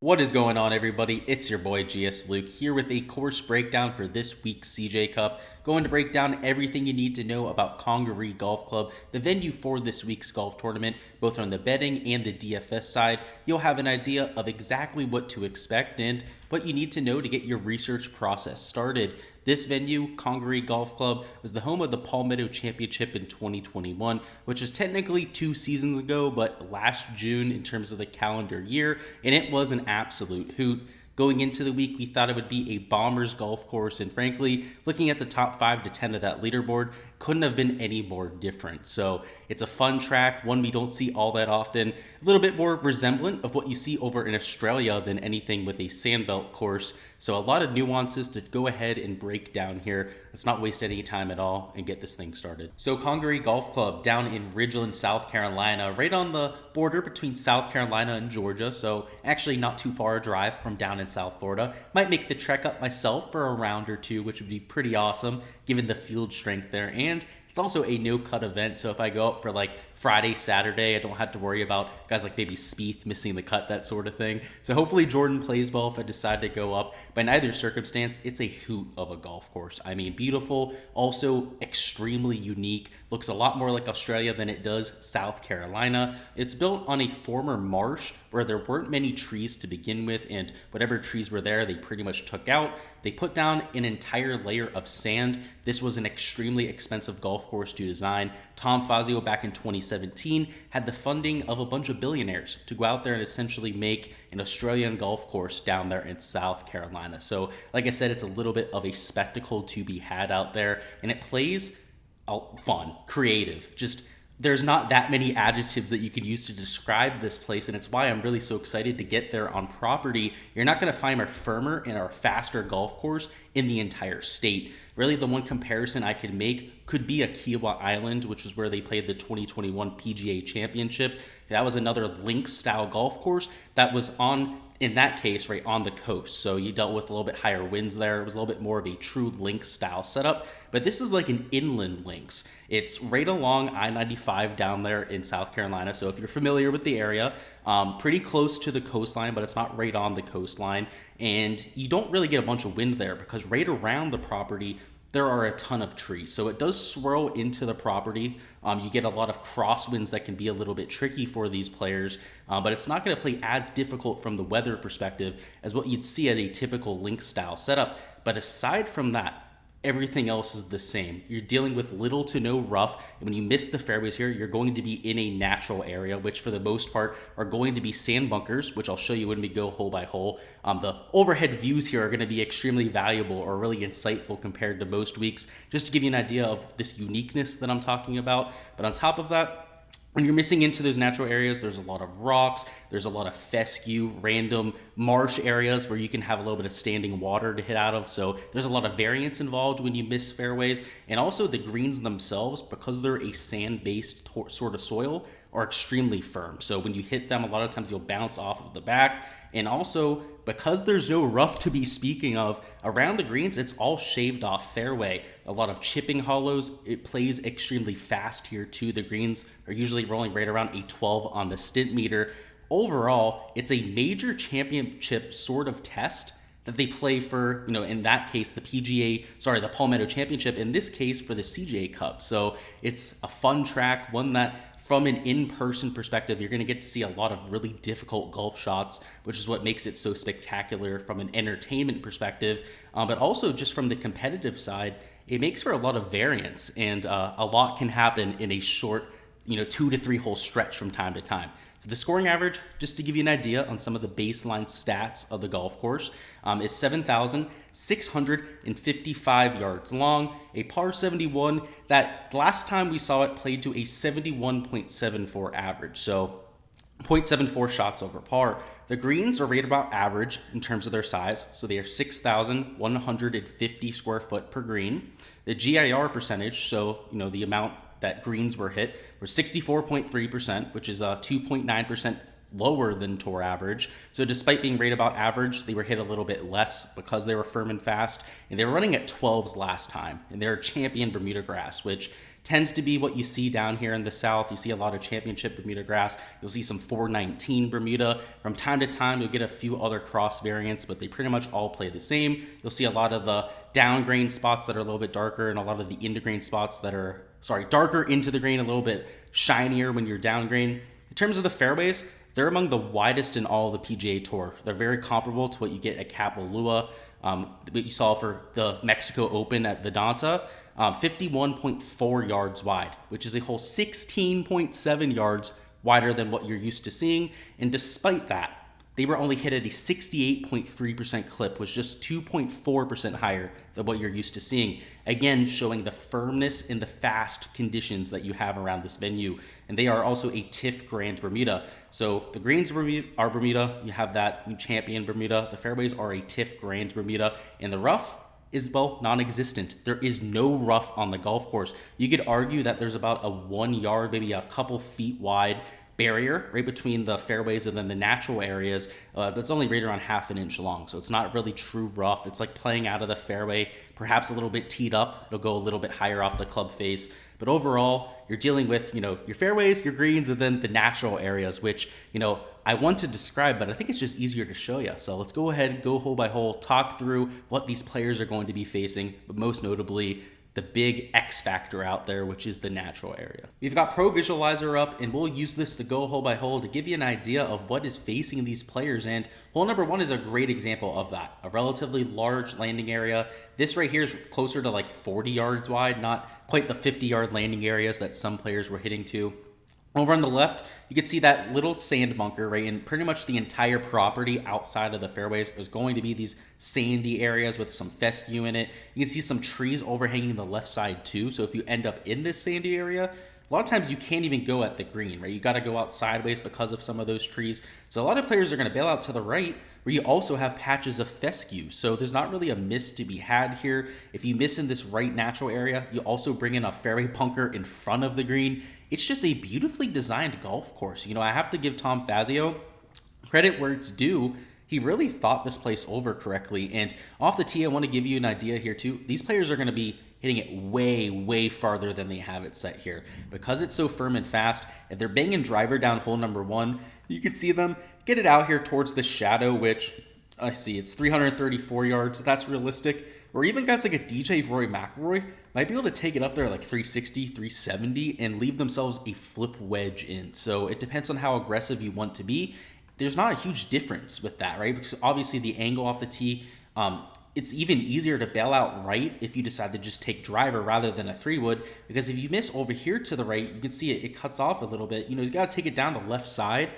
What is going on, everybody? It's your boy Gsluke here with a course breakdown for this week's CJ Cup. Going to break down everything you need to know about Congaree Golf Club, the venue for this week's golf tournament, both on the betting and the DFS side. You'll have an idea of exactly what to expect and what you need to know to get your research process started. This venue, Congaree Golf Club, was the home of the Palmetto Championship in 2021, which was technically 2 seasons ago, but last June in terms of the calendar year, and it was an absolute hoot. Going into the week, we thought it would be a Bombers golf course, and frankly, looking at the top 5 to 10 of that leaderboard, couldn't have been any more different. So it's a fun track, one we don't see all that often, a little bit more resemblant of what you see over in Australia than anything with a sandbelt course. So a lot of nuances to go ahead and break down here. Let's not waste any time at all and get this thing started. So Congaree Golf Club down in Ridgeland, South Carolina, right on the border between South Carolina and Georgia. So actually not too far a drive from down in South Florida. Might make the trek up myself for a round or two, which would be pretty awesome given the field strength there. And it's also a no-cut event, so if I go up for like Friday, Saturday, I don't have to worry about guys like maybe Spieth missing the cut, that sort of thing. So hopefully Jordan plays well if I decide to go up. But in either circumstance, it's a hoot of a golf course. I mean, beautiful, also extremely unique. Looks a lot more like Australia than it does South Carolina. It's built on a former marsh where there weren't many trees to begin with, and whatever trees were there, they pretty much took out. They put down an entire layer of sand. This was an extremely expensive golf course to design. Tom Fazio back in 2017 had the funding of a bunch of billionaires to go out there and essentially make an Australian golf course down there in South Carolina. So like I said, it's a little bit of a spectacle to be had out there, and it plays fun, creative, just there's not that many adjectives that you could use to describe this place, and it's why I'm really so excited to get there on property. You're not going to find a firmer and a faster golf course in the entire state. Really, the one comparison I could make could be a Kiowa Island, which is where they played the 2021 PGA Championship. That was another links-style golf course that was in that case, right on the coast. So you dealt with a little bit higher winds there. It was a little bit more of a true links style setup, but this is like an inland links. It's right along I-95 down there in South Carolina. So if you're familiar with the area, pretty close to the coastline, but it's not right on the coastline. And you don't really get a bunch of wind there because right around the property, there are a ton of trees. So it does swirl into the property. You get a lot of crosswinds that can be a little bit tricky for these players, but it's not going to play as difficult from the weather perspective as what you'd see at a typical link style setup. But aside from that, everything else is the same. You're dealing with little to no rough. And when you miss the fairways here, you're going to be in a natural area, which for the most part are going to be sand bunkers, which I'll show you when we go hole by hole. The overhead views here are going to be extremely valuable or really insightful compared to most weeks, just to give you an idea of this uniqueness that I'm talking about. But on top of that, when you're missing into those natural areas, there's a lot of rocks, there's a lot of fescue, random marsh areas where you can have a little bit of standing water to hit out of. So there's a lot of variance involved when you miss fairways. And also the greens themselves, because they're a sand-based sort of soil, are extremely firm. So when you hit them, a lot of times you'll bounce off of the back. And also, because there's no rough to be speaking of, around the greens, it's all shaved off fairway. A lot of chipping hollows. It plays extremely fast here too. The greens are usually rolling right around a 12 on the stint meter. Overall, it's a major championship sort of test that they play for, in that case, the Palmetto Championship, in this case for the CJ Cup. So it's a fun track, one that from an in-person perspective, you're going to get to see a lot of really difficult golf shots, which is what makes it so spectacular from an entertainment perspective. But also just from the competitive side, it makes for a lot of variance, and a lot can happen in a short 2 to 3 hole stretch from time to time. So the scoring average, just to give you an idea on some of the baseline stats of the golf course, is 7,655 yards long, a par 71 that last time we saw it played to a 71.74 average. So 0.74 shots over par. The greens are right about average in terms of their size, so they are 6,150 square foot per green. The GIR percentage, so the amount that greens were hit, were 64.3%, which is 2.9% lower than tour average. So despite being right about average, they were hit a little bit less because they were firm and fast, and they were running at 12s last time, and they're champion Bermuda grass, which tends to be what you see down here in the south. You see a lot of championship Bermuda grass. You'll see some 419 Bermuda. From time to time, you'll get a few other cross variants, but they pretty much all play the same. You'll see a lot of the down grain spots that are a little bit darker, and a lot of the into grain spots that are, darker into the grain, a little bit shinier when you're down grain. In terms of the fairways, they're among the widest in all of the PGA Tour. They're very comparable to what you get at Kapalua, what you saw for the Mexico Open at Vedanta. 51.4 yards wide, which is a whole 16.7 yards wider than what you're used to seeing. And despite that, they were only hit at a 68.3% clip, which is just 2.4% higher than what you're used to seeing. Again, showing the firmness and the fast conditions that you have around this venue. And they are also a TIFF Grand Bermuda. So the greens are Bermuda. You have that champion Bermuda. The fairways are a TIFF Grand Bermuda. And the rough is, well, non-existent. There is no rough on the golf course. You could argue that there's about a 1 yard, maybe a couple feet wide barrier right between the fairways and then the natural areas, but it's only right around half an inch long, so it's not really true rough. It's like playing out of the fairway, perhaps a little bit teed up. It'll go a little bit higher off the club face, but overall you're dealing with your fairways, your greens, and then the natural areas, which I want to describe, but I think it's just easier to show you. So let's go ahead, go hole by hole, talk through what these players are going to be facing, but most notably the big X factor out there, which is the natural area. We've got Pro Visualizer up, and we'll use this to go hole by hole to give you an idea of what is facing these players. And hole number 1 is a great example of that. A relatively large landing area. This right here is closer to like 40 yards wide, not quite the 50-yard landing areas that some players were hitting to. Over on the left, you can see that little sand bunker, right? And pretty much the entire property outside of the fairways is going to be these sandy areas with some fescue in it. You can see some trees overhanging the left side too. So if you end up in this sandy area, a lot of times you can't even go at the green, right? You got to go out sideways because of some of those trees. So a lot of players are going to bail out to the right, where you also have patches of fescue. So there's not really a miss to be had here. If you miss in this right natural area, you also bring in a fairway bunker in front of the green. It's just a beautifully designed golf course. I have to give Tom Fazio credit where it's due. He really thought this place over correctly. And off the tee, I want to give you an idea here too. These players are going to be hitting it way, way farther than they have it set here. Because it's so firm and fast, if they're banging driver down hole number 1, you can see them get it out here towards the shadow, which I see it's 334 yards. That's realistic. Or even guys like a DJ Rory McIlroy might be able to take it up there like 360, 370 and leave themselves a flip wedge in. So it depends on how aggressive you want to be. There's not a huge difference with that, right? Because obviously the angle off the tee, it's even easier to bail out right if you decide to just take driver rather than a 3-wood, because if you miss over here to the right, you can see it cuts off a little bit. You got to take it down the left side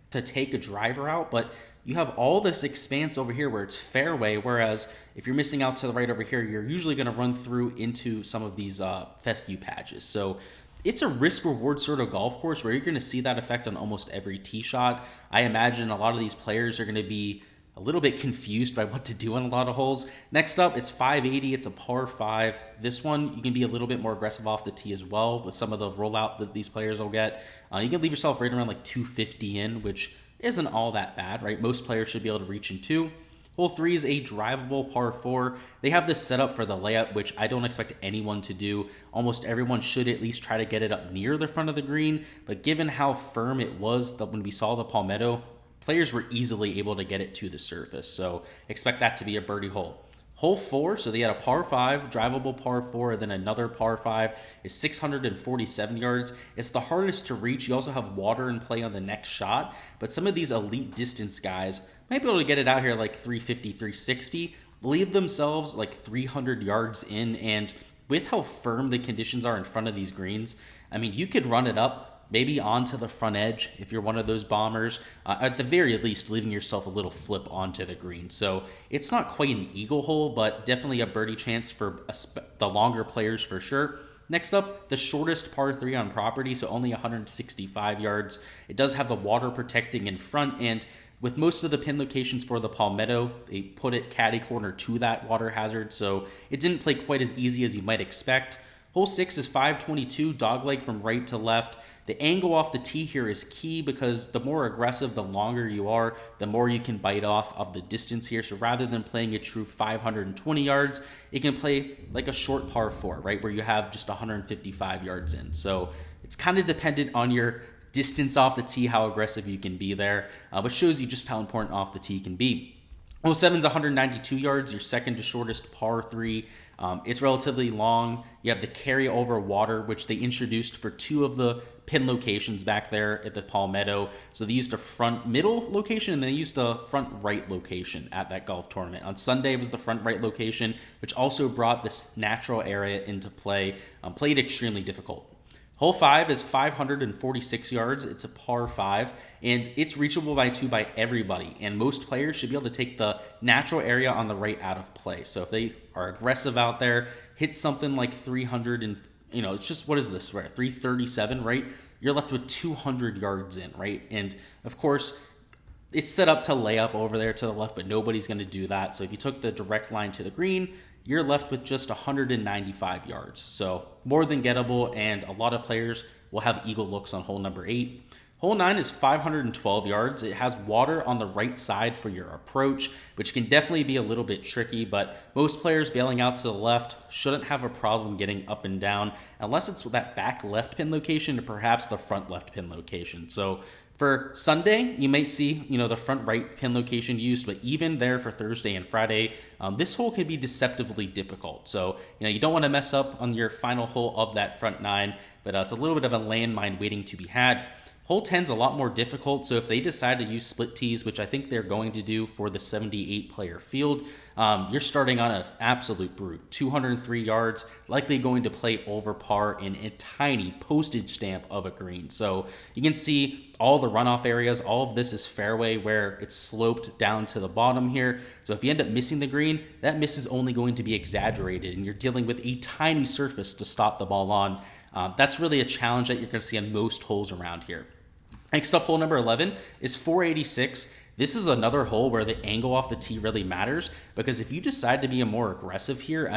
to take a driver out, but you have all this expanse over here where it's fairway, whereas if you're missing out to the right over here, you're usually going to run through into some of these fescue patches. So it's a risk-reward sort of golf course where you're going to see that effect on almost every tee shot. I imagine a lot of these players are going to be a little bit confused by what to do on a lot of holes. Next up, it's 580. It's a par 5. This one, you can be a little bit more aggressive off the tee as well with some of the rollout that these players will get. You can leave yourself right around like 250 in, which isn't all that bad, right? Most players should be able to reach in 2. Hole 3 is a drivable par 4. They have this set up for the layup, which I don't expect anyone to do. Almost everyone should at least try to get it up near the front of the green, but given how firm it was that when we saw the Palmetto, players were easily able to get it to the surface. So expect that to be a birdie hole. Hole 4, so they had a par 5, drivable par 4, then another par 5, is 647 yards. It's the hardest to reach. You also have water in play on the next shot, but some of these elite distance guys might be able to get it out here like 350, 360, leave themselves like 300 yards in, and with how firm the conditions are in front of these greens, I mean, you could run it up maybe onto the front edge if you're one of those bombers, at the very least leaving yourself a little flip onto the green. So it's not quite an eagle hole, but definitely a birdie chance for the longer players for sure. Next up, the shortest par 3 on property, so only 165 yards. It does have the water protecting in front, and with most of the pin locations for the Palmetto, they put it caddy corner to that water hazard, so it didn't play quite as easy as you might expect. Hole 6 is 522, dogleg from right to left. The angle off the tee here is key because the more aggressive, the longer you are, the more you can bite off of the distance here. So rather than playing a true 520 yards, it can play like a short par 4, right, where you have just 155 yards in. So it's kind of dependent on your distance off the tee, how aggressive you can be there, but shows you just how important off the tee can be. Hole 7 is 192 yards, your second to shortest par 3. It's relatively long. You have the carry over water, which they introduced for 2 of the pin locations back there at the Palmetto. So they used a front middle location and they used a front right location at that golf tournament. On Sunday was the front right location, which also brought this natural area into play. Played extremely difficult. Hole 5 is 546 yards. It's a par 5, and it's reachable by everybody. And most players should be able to take the natural area on the right out of play. So if they are aggressive out there, hit something like 300 and, it's just, what is this, right? 337, right? You're left with 200 yards in, right? And of course, it's set up to lay up over there to the left, but nobody's going to do that. So if you took the direct line to the green, you're left with just 195 yards. So more than gettable, and a lot of players will have eagle looks on hole number 8. Hole 9 is 512 yards. It has water on the right side for your approach, which can definitely be a little bit tricky, but most players bailing out to the left shouldn't have a problem getting up and down, unless it's that back left pin location or perhaps the front left pin location. So for Sunday, you may see, the front right pin location used, but even there for Thursday and Friday, this hole can be deceptively difficult. So, you don't want to mess up on your final hole of that front 9, but it's a little bit of a landmine waiting to be had. Hole 10 is a lot more difficult, so if they decide to use split tees, which I think they're going to do for the 78-player field, you're starting on an absolute brute. 203 yards, likely going to play over par in a tiny postage stamp of a green. So you can see all the runoff areas. All of this is fairway where it's sloped down to the bottom here. So if you end up missing the green, that miss is only going to be exaggerated, and you're dealing with a tiny surface to stop the ball on. That's really a challenge that you're going to see on most holes around here. Next up, hole number 11 is 486. This is another hole where the angle off the tee really matters, because if you decide to be a more aggressive here,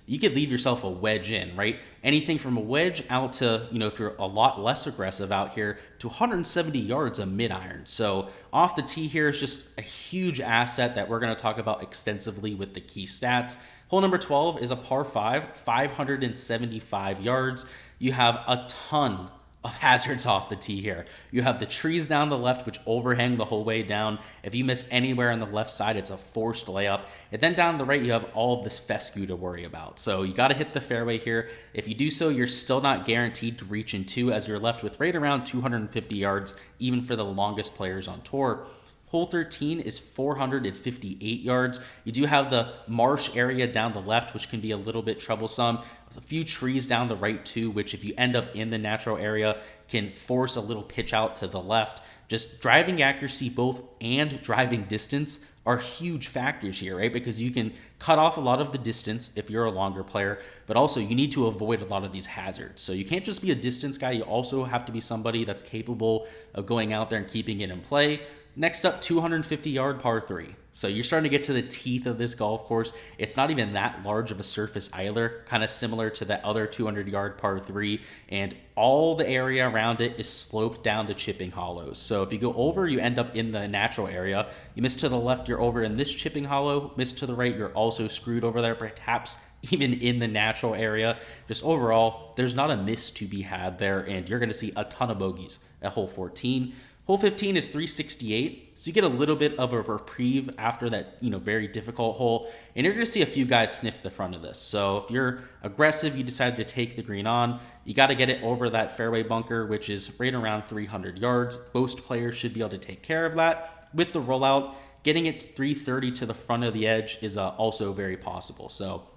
you could leave yourself a wedge in, right? Anything from a wedge out to, if you're a lot less aggressive out here, to 170 yards of mid-iron. So off the tee here is just a huge asset that we're going to talk about extensively with the key stats. Hole number 12 is a par 5, 575 yards. You have a ton of hazards off the tee here. You have the trees down the left, which overhang the whole way down. If you miss anywhere on the left side, it's a forced layup. And then down the right, you have all of this fescue to worry about. So you got to hit the fairway here. If you do so, you're still not guaranteed to reach in 2, as you're left with right around 250 yards, even for the longest players on tour. Hole 13 is 458 yards. You do have the marsh area down the left, which can be a little bit troublesome. There's a few trees down the right too, which if you end up in the natural area can force a little pitch out to the left. Just driving accuracy both and driving distance are huge factors here, right? Because you can cut off a lot of the distance if you're a longer player, but also you need to avoid a lot of these hazards. So you can't just be a distance guy. You also have to be somebody that's capable of going out there and keeping it in play. Next up, 250-yard par 3. So you're starting to get to the teeth of this golf course. It's not even that large of a surface either, kind of similar to that other 200-yard par 3, and all the area around it is sloped down to chipping hollows. So if you go over, you end up in the natural area. You miss to the left, you're over in this chipping hollow. Miss to the right, you're also screwed over there, perhaps even in the natural area. Just overall, there's not a miss to be had there, and you're going to see a ton of bogeys at hole 14. Hole 15 is 368, so you get a little bit of a reprieve after that, very difficult hole, and you're going to see a few guys sniff the front of this. So if you're aggressive, you decide to take the green on, you got to get it over that fairway bunker, which is right around 300 yards. Most players should be able to take care of that. With the rollout, getting it to 330 to the front of the edge is also very possible. So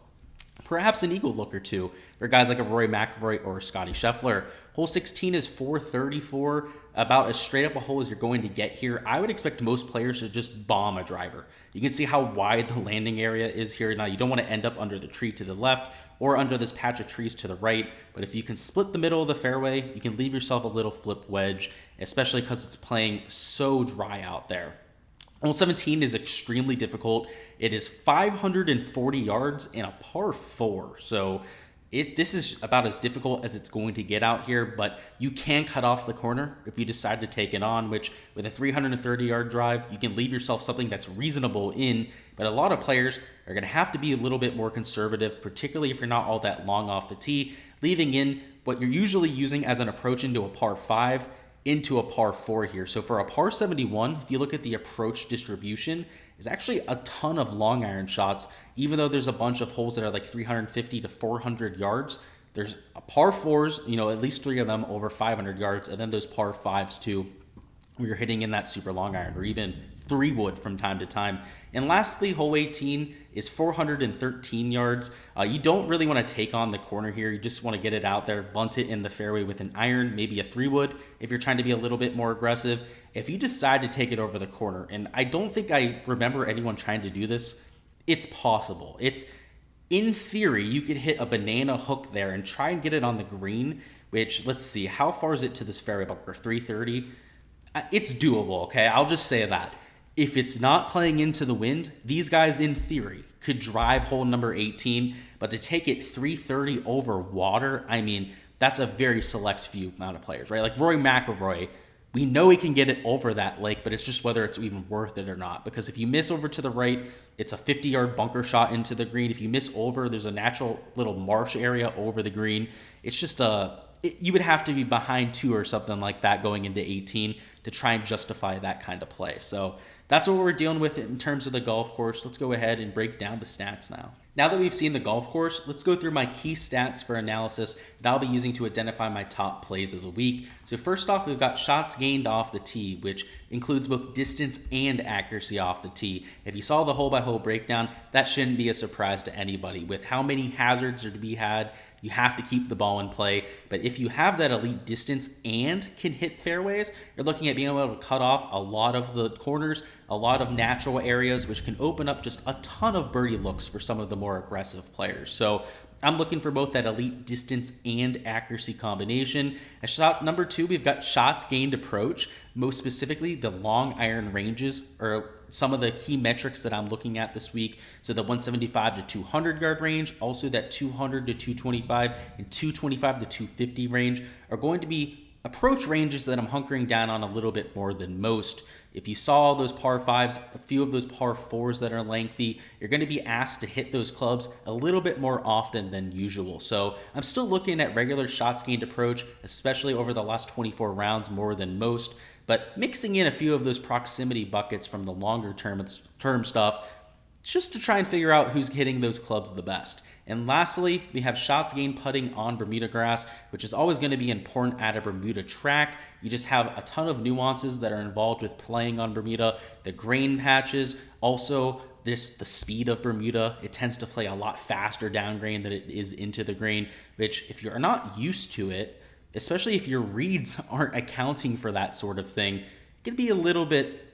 perhaps an eagle look or two for guys like a Rory McIlroy or Scotty Scheffler. Hole 16 is 434, about as straight up a hole as you're going to get here. I would expect most players to just bomb a driver. You can see how wide the landing area is here. Now, you don't want to end up under the tree to the left or under this patch of trees to the right, but if you can split the middle of the fairway, you can leave yourself a little flip wedge, especially because it's playing so dry out there. Hole 17 is extremely difficult. It is 540 yards and a par 4. So This is about as difficult as it's going to get out here, but you can cut off the corner if you decide to take it on, which with a 330-yard drive, you can leave yourself something that's reasonable in, but a lot of players are going to have to be a little bit more conservative, particularly if you're not all that long off the tee, leaving in what you're usually using as an approach into a par 5 into a par 4 here. So for a par 71, if you look at the approach distribution, is actually a ton of long iron shots, even though there's a bunch of holes that are like 350 to 400 yards. There's a par 4s, at least 3 of them over 500 yards, and then those par 5s too, where you're hitting in that super long iron or even 3-wood from time to time. And lastly, hole 18 is 413 yards. You don't really want to take on the corner here. You just want to get it out there, bunt it in the fairway with an iron, maybe a 3-wood if you're trying to be a little bit more aggressive. If you decide to take it over the corner, and I don't think I remember anyone trying to do this, it's possible. It's, in theory, you could hit a banana hook there and try and get it on the green, which, let's see, how far is it to this fairway bunker? 330? It's doable, okay? I'll just say that. If it's not playing into the wind, these guys, in theory, could drive hole number 18, but to take it 330 over water, I mean, that's a very select few amount of players, right? Like Rory McIlroy, we know he can get it over that lake, but it's just whether it's even worth it or not. Because if you miss over to the right, it's a 50-yard bunker shot into the green. If you miss over, there's a natural little marsh area over the green. It's just you would have to be behind 2 or something like that going into 18 to try and justify that kind of play. So that's what we're dealing with in terms of the golf course. Let's go ahead and break down the stats now. Now that we've seen the golf course, let's go through my key stats for analysis that I'll be using to identify my top plays of the week. So first off, we've got shots gained off the tee, which includes both distance and accuracy off the tee. If you saw the hole-by-hole breakdown, that shouldn't be a surprise to anybody. With how many hazards are to be had, you have to keep the ball in play. But if you have that elite distance and can hit fairways, you're looking at being able to cut off a lot of the corners, a lot of natural areas, which can open up just a ton of birdie looks for some of the more aggressive players. So I'm looking for both that elite distance and accuracy combination. At shot number 2, we've got shots gained approach. Most specifically, the long iron ranges are some of the key metrics that I'm looking at this week. So the 175 to 200 yard range, also that 200 to 225 and 225 to 250 range are going to be approach ranges that I'm hunkering down on a little bit more than most. If you saw those par 5s, a few of those par 4s that are lengthy, you're going to be asked to hit those clubs a little bit more often than usual. So I'm still looking at regular shots gained approach, especially over the last 24 rounds more than most, but mixing in a few of those proximity buckets from the longer term stuff just to try and figure out who's hitting those clubs the best. And lastly, we have shots gained putting on Bermuda grass, which is always going to be important at a Bermuda track. You just have a ton of nuances that are involved with playing on Bermuda. The grain patches, also the speed of Bermuda. It tends to play a lot faster down grain than it is into the grain, which if you're not used to it, especially if your reads aren't accounting for that sort of thing, it can be a little bit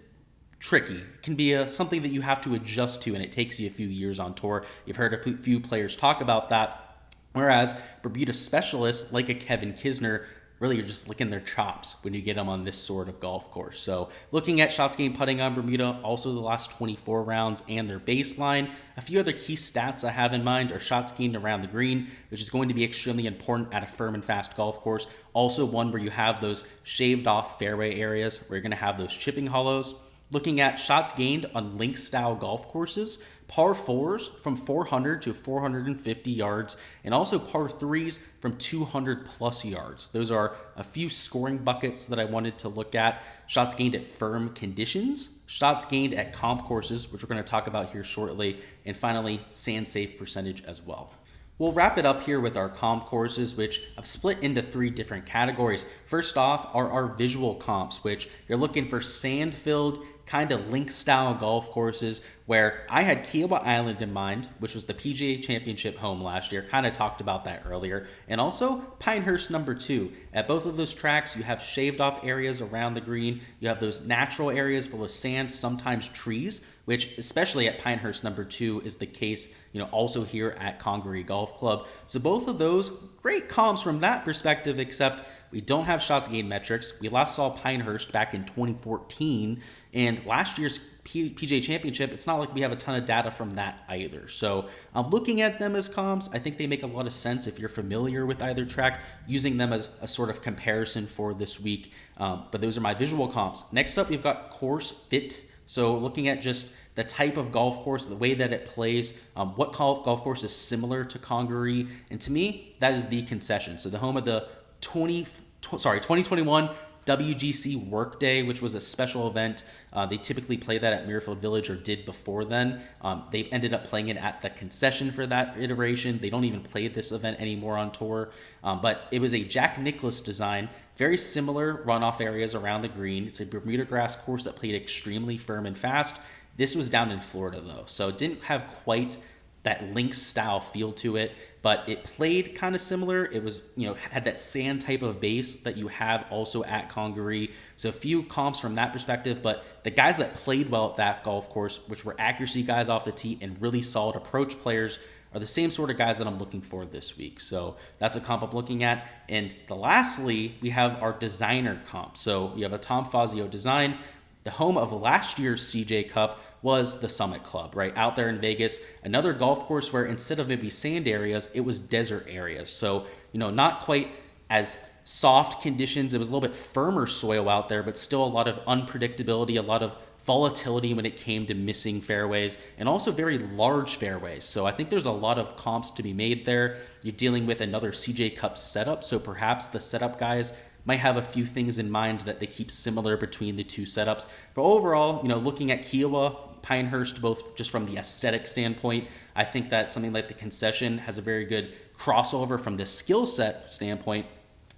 tricky. It can be something that you have to adjust to, and it takes you a few years on tour. You've heard a few players talk about that, whereas Bermuda specialists like a Kevin Kisner really are just licking their chops when you get them on this sort of golf course. So looking at shots gained putting on Bermuda, also the last 24 rounds and their baseline. A few other key stats I have in mind are shots gained around the green, which is going to be extremely important at a firm and fast golf course. Also one where you have those shaved off fairway areas where you're going to have those chipping hollows. Looking at shots gained on link-style golf courses, par 4s from 400 to 450 yards, and also par 3s from 200 plus yards. Those are a few scoring buckets that I wanted to look at. Shots gained at firm conditions, shots gained at comp courses, which we're going to talk about here shortly, and finally, sand safe percentage as well. We'll wrap it up here with our comp courses, which I've split into 3 different categories. First off are our visual comps, which you're looking for sand-filled, kind of link-style golf courses where I had Kiowa Island in mind, which was the PGA Championship home last year. Kind of talked about that earlier. And also Pinehurst number 2. At both of those tracks, you have shaved off areas around the green. You have those natural areas full of sand, sometimes trees, which especially at Pinehurst number 2 is the case, also here at Congaree Golf Club. So both of those great comps from that perspective, except we don't have shots gained metrics. We last saw Pinehurst back in 2014, and last year's PGA Championship, it's not like we have a ton of data from that either. So I'm looking at them as comps. I think they make a lot of sense if you're familiar with either track, using them as a sort of comparison for this week. But those are my visual comps. Next up, we've got course fit. So looking at just the type of golf course, the way that it plays, what golf course is similar to Congaree. And to me, that is the Concession. So the home of the 2021 WGC Workday, which was a special event. They typically play that at Muirfield Village, or did before then. They ended up playing it at the Concession for that iteration. They don't even play this event anymore on tour. But it was a Jack Nicklaus design, very similar runoff areas around the green. It's a Bermuda grass course that played extremely firm and fast. This was down in Florida though, so it didn't have quite that links style feel to it, but it played kind of similar. It was, had that sand type of base that you have also at Congaree. So a few comps from that perspective, but the guys that played well at that golf course, which were accuracy guys off the tee and really solid approach players, are the same sort of guys that I'm looking for this week. So that's a comp I'm looking at. And lastly, we have our designer comp. So we have a Tom Fazio design. The home of last year's CJ Cup was the Summit Club, right out there in Vegas. Another golf course where instead of maybe sand areas, it was desert areas. So, not quite as soft conditions. It was a little bit firmer soil out there, but still a lot of unpredictability, a lot of volatility when it came to missing fairways, and also very large fairways. So I think there's a lot of comps to be made there. You're dealing with another CJ Cup setup, so perhaps the setup guys might have a few things in mind that they keep similar between the two setups. But overall, looking at Kiowa, Pinehurst, both just from the aesthetic standpoint, I think that something like the Concession has a very good crossover from the skill set standpoint.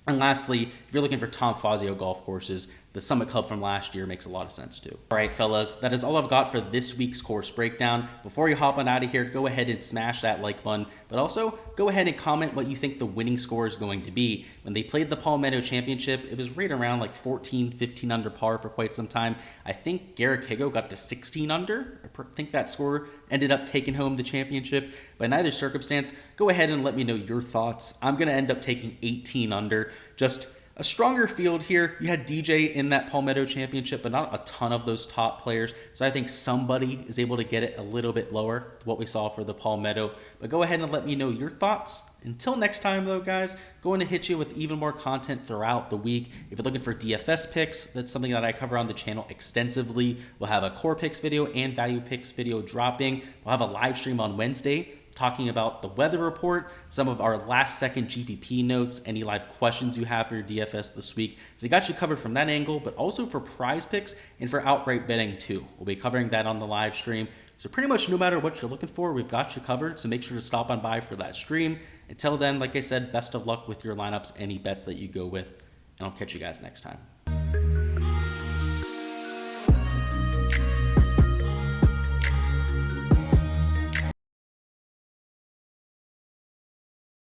And lastly, if you're looking for Tom Fazio golf courses, the Summit Club from last year makes a lot of sense too. All right, fellas, that is all I've got for this week's course breakdown. Before you hop on out of here, go ahead and smash that like button, but also go ahead and comment what you think the winning score is going to be. When they played the Palmetto Championship, it was right around like 14, 15 under par for quite some time. I think Garrick Higo got to 16 under. I think that score ended up taking home the championship. But in either circumstance, go ahead and let me know your thoughts. I'm going to end up taking 18 under. Just a stronger field here. You had DJ in that Palmetto Championship, but not a ton of those top players. So I think somebody is able to get it a little bit lower, what we saw for the Palmetto. But go ahead and let me know your thoughts. Until next time, though, guys, going to hit you with even more content throughout the week. If you're looking for DFS picks, that's something that I cover on the channel extensively. We'll have a core picks video and value picks video dropping. We'll have a live stream on Wednesday talking about the weather report, some of our last second GPP notes, any live questions you have for your DFS this week. So we got you covered from that angle, but also for prize picks and for outright betting too. We'll be covering that on the live stream. So pretty much no matter what you're looking for, we've got you covered. So make sure to stop on by for that stream. Until then, like I said, best of luck with your lineups, any bets that you go with, and I'll catch you guys next time.